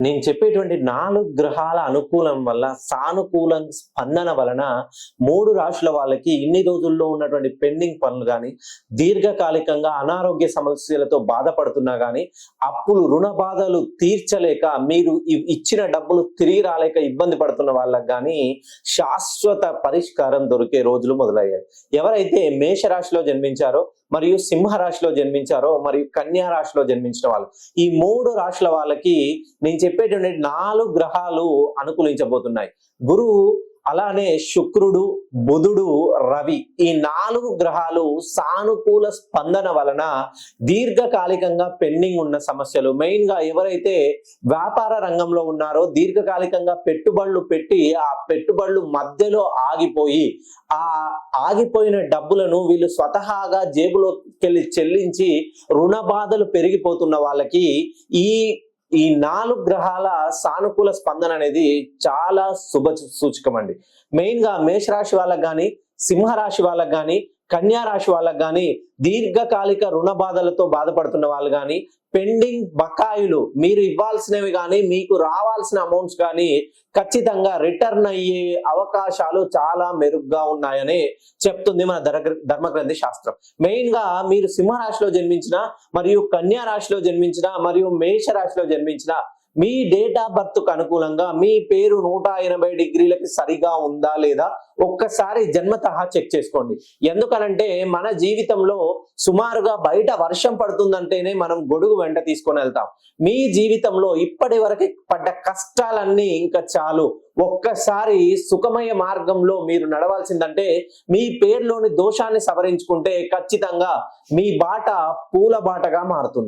నేను చెప్పేటువంటి 4 గ్రహాల అనుకూలం వల్ల సానుకూల స్పందన వలన 3 రాశుల వాళ్ళకి ఇన్ని రోజుల్లో ఉన్నటువంటి పెండింగ్ పనులు గాని, దీర్ఘకాలికంగా అనారోగ్య సమస్యలతో బాధపడుతున్నా గాని, అప్పులు రుణ బాధలు తీర్చలేక మీరు ఇచ్చిన డబ్బులు తిరిగి రాలేక ఇబ్బంది పడుతున్న వాళ్ళకి గాని శాశ్వత పరిష్కారం దొరికే రోజులు మొదలయ్యాయి. ఎవరైతే మేషరాశిలో జన్మించారో మరియు సింహ రాశిలో జన్మించారో మరియు కన్యా రాశిలో జన్మించిన వాళ్ళు, ఈ 3 రాశుల వాళ్ళకి నేను చెప్పేటువంటి 4 గ్రహాలు అనుకూలించబోతున్నాయి. గురువు, అలానే శుక్రుడు, బుధుడు, రవి, ఈ 4 గ్రహాలు సానుకూల స్పందన వలన దీర్ఘకాలికంగా పెండింగ్ ఉన్న సమస్యలు, మెయిన్ గా ఎవరైతే వ్యాపార రంగంలో ఉన్నారో దీర్ఘకాలికంగా పెట్టుబడులు పెట్టి ఆ పెట్టుబడులు మధ్యలో ఆగిపోయి ఆ ఆగిపోయిన డబ్బులను వీళ్ళు స్వతహాగా జేబులోకి చెల్లించి రుణ బాధలు పెరిగిపోతున్న వాళ్ళకి ఈ 4 గ్రహాల సానుకూల స్పందన అనేది చాలా శుభ సూచకం అండి. మెయిన్ గా మేషరాశి వాళ్ళకి కానీ, సింహరాశి వాళ్ళకి కానీ, కన్యా రాశి వాళ్ళకి కానీ, దీర్ఘకాలిక రుణ బాధలతో బాధపడుతున్న వాళ్ళు కానీ, పెండింగ్ బకాయిలు మీరు ఇవ్వాల్సినవి కానీ, మీకు రావాల్సిన అమౌంట్స్ కానీ ఖచ్చితంగా రిటర్న్ అయ్యే అవకాశాలు చాలా మెరుగ్గా ఉన్నాయని చెప్తుంది మన ధర్మగ్రంథి శాస్త్రం. మెయిన్ గా మీరు సింహరాశిలో జన్మించిన మరియు కన్యా రాశిలో జన్మించిన మరియు మేష రాశిలో జన్మించిన మీ డేట్ ఆఫ్ బర్త్ కు అనుకూలంగా మీ పేరు 180 డిగ్రీలకి సరిగా ఉందా లేదా ఒక్కసారి జన్మతః చెక్ చేసుకోండి. ఎందుకనంటే మన జీవితంలో సుమారుగా బయట వర్షం పడుతుందంటేనే మనం గొడుగు వెంట తీసుకొని వెళ్తాం. మీ జీవితంలో ఇప్పటి వరకు పడ్డ కష్టాలన్నీ ఇంకా చాలు, ఒక్కసారి సుఖమయ మార్గంలో మీరు నడవాల్సిందంటే మీ పేరులోని దోషాన్ని సవరించుకుంటే ఖచ్చితంగా మీ బాట పూల బాటగా మారుతుంది.